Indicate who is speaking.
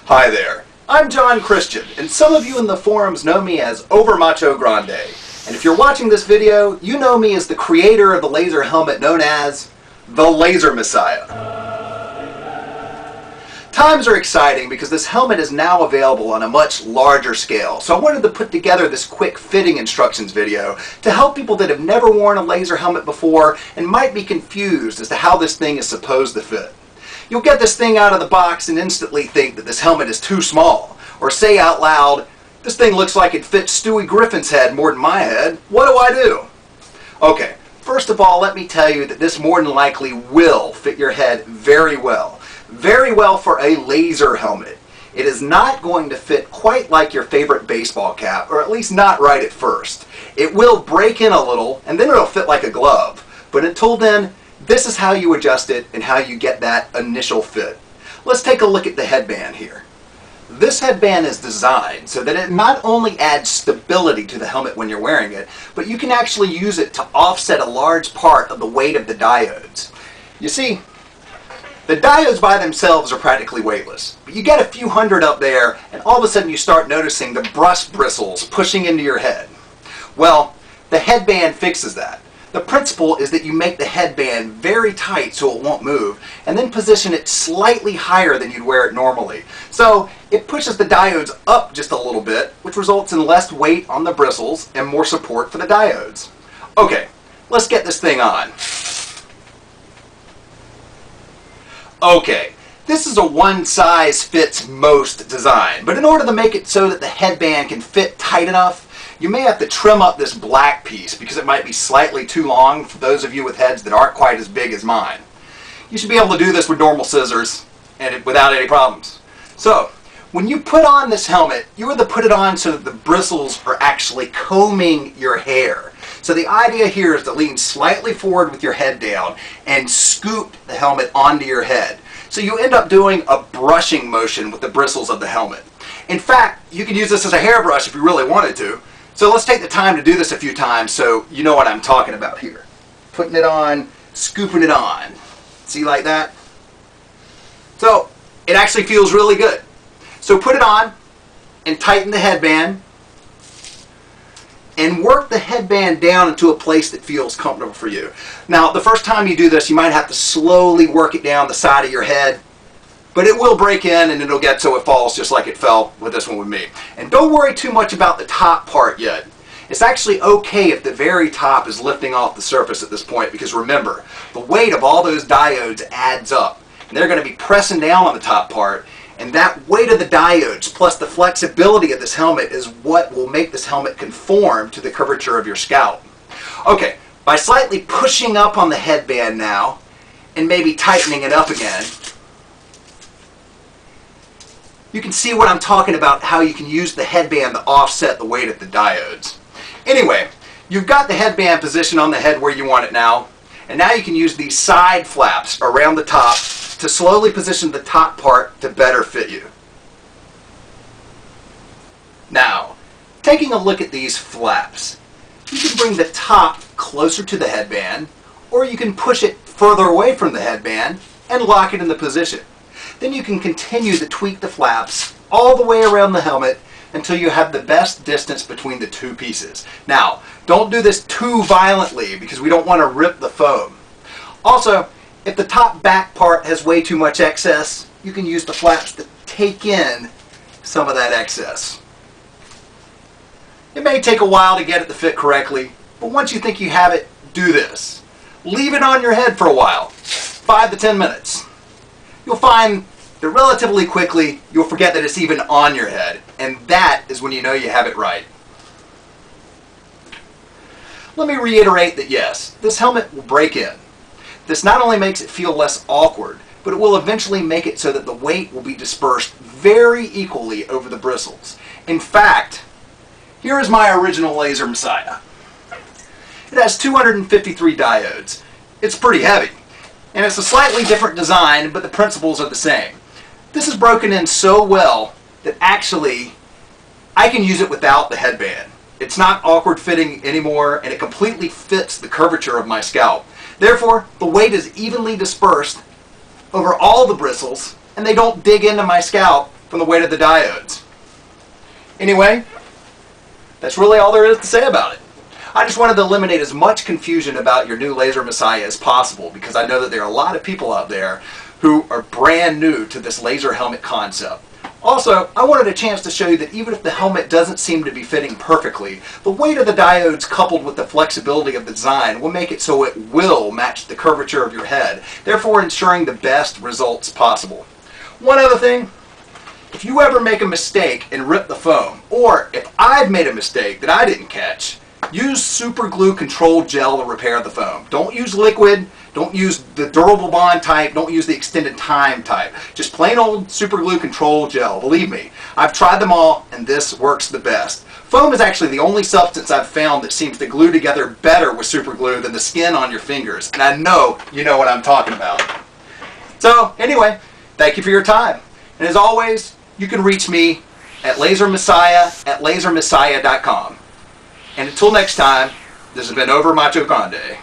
Speaker 1: Hi there, I'm John Christian, and some of you in the forums know me as Overmacho Grande. And if you're watching this video, you know me as the creator of the laser helmet known as the Laser Messiah. Times are exciting because this helmet is now available on a much larger scale, so I wanted to put together this quick fitting instructions video to help people that have never worn a laser helmet before and might be confused as to how this thing is supposed to fit. You'll get this thing out of the box and instantly think that this helmet is too small, or say out loud, "This thing looks like it fits Stewie Griffin's head more than my head. What do I do?" Okay, first of all, let me tell you that this more than likely will fit your head very well. Very well for a laser helmet. It is not going to fit quite like your favorite baseball cap, or at least not right at first. It will break in a little, and then it'll fit like a glove. But until then, this is how you adjust it and how you get that initial fit. Let's take a look at the headband here. This headband is designed so that it not only adds stability to the helmet when you're wearing it, but you can actually use it to offset a large part of the weight of the diodes. You see, the diodes by themselves are practically weightless, but you get a few hundred up there and all of a sudden you start noticing the brush bristles pushing into your head. Well, the headband fixes that. The principle is that you make the headband very tight so it won't move, and then position it slightly higher than you'd wear it normally. So it pushes the diodes up just a little bit, which results in less weight on the bristles and more support for the diodes. Okay, let's get this thing on. Okay, this is a one-size-fits-most design, but in order to make it so that the headband can fit tight enough, you may have to trim up this black piece because it might be slightly too long for those of you with heads that aren't quite as big as mine. You should be able to do this with normal scissors and without any problems. So, when you put on this helmet, you want to put it on so that the bristles are actually combing your hair. So the idea here is to lean slightly forward with your head down and scoop the helmet onto your head. So you end up doing a brushing motion with the bristles of the helmet. In fact, you can use this as a hairbrush if you really wanted to. So let's take the time to do this a few times so you know what I'm talking about here. Putting it on, scooping it on. See, like that? So it actually feels really good. So put it on and tighten the headband and work the headband down into a place that feels comfortable for you. Now, the first time you do this, you might have to slowly work it down the side of your head, but it will break in and it'll get so it falls just like it fell with this one with me. And don't worry too much about the top part yet. It's actually okay if the very top is lifting off the surface at this point, because remember, the weight of all those diodes adds up. And they're going to be pressing down on the top part, and that weight of the diodes plus the flexibility of this helmet is what will make this helmet conform to the curvature of your scalp. Okay, by slightly pushing up on the headband now, and maybe tightening it up again, you can see what I'm talking about, how you can use the headband to offset the weight of the diodes. Anyway, you've got the headband positioned on the head where you want it now, and now you can use these side flaps around the top to slowly position the top part to better fit you. Now, taking a look at these flaps, you can bring the top closer to the headband, or you can push it further away from the headband and lock it in the position. Then you can continue to tweak the flaps all the way around the helmet until you have the best distance between the two pieces. Now, don't do this too violently because we don't want to rip the foam. Also, if the top back part has way too much excess, you can use the flaps to take in some of that excess. It may take a while to get it to fit correctly, but once you think you have it, do this. Leave it on your head for a while, 5 to 10 minutes. You'll find that relatively quickly you'll forget that it's even on your head, and that is when you know you have it right. Let me reiterate that yes, this helmet will break in. This not only makes it feel less awkward, but it will eventually make it so that the weight will be dispersed very equally over the bristles. In fact, here is my original Laser Messiah. It has 253 diodes. It's pretty heavy. And it's a slightly different design, but the principles are the same. This is broken in so well that actually I can use it without the headband. It's not awkward fitting anymore, and it completely fits the curvature of my scalp. Therefore, the weight is evenly dispersed over all the bristles, and they don't dig into my scalp from the weight of the diodes. Anyway, that's really all there is to say about it. I just wanted to eliminate as much confusion about your new Laser Messiah as possible, because I know that there are a lot of people out there who are brand new to this laser helmet concept. Also, I wanted a chance to show you that even if the helmet doesn't seem to be fitting perfectly, the weight of the diodes coupled with the flexibility of the design will make it so it will match the curvature of your head, therefore ensuring the best results possible. One other thing, if you ever make a mistake and rip the foam, or if I've made a mistake that I didn't catch, use super glue controlled gel to repair the foam. Don't use liquid, don't use the durable bond type, don't use the extended time type. Just plain old super glue controlled gel. Believe me, I've tried them all and this works the best. Foam is actually the only substance I've found that seems to glue together better with super glue than the skin on your fingers. And I know you know what I'm talking about. So anyway, thank you for your time. And as always, you can reach me at lasermessiah@lasermessiah.com. And until next time, this has been Over Macho Grande.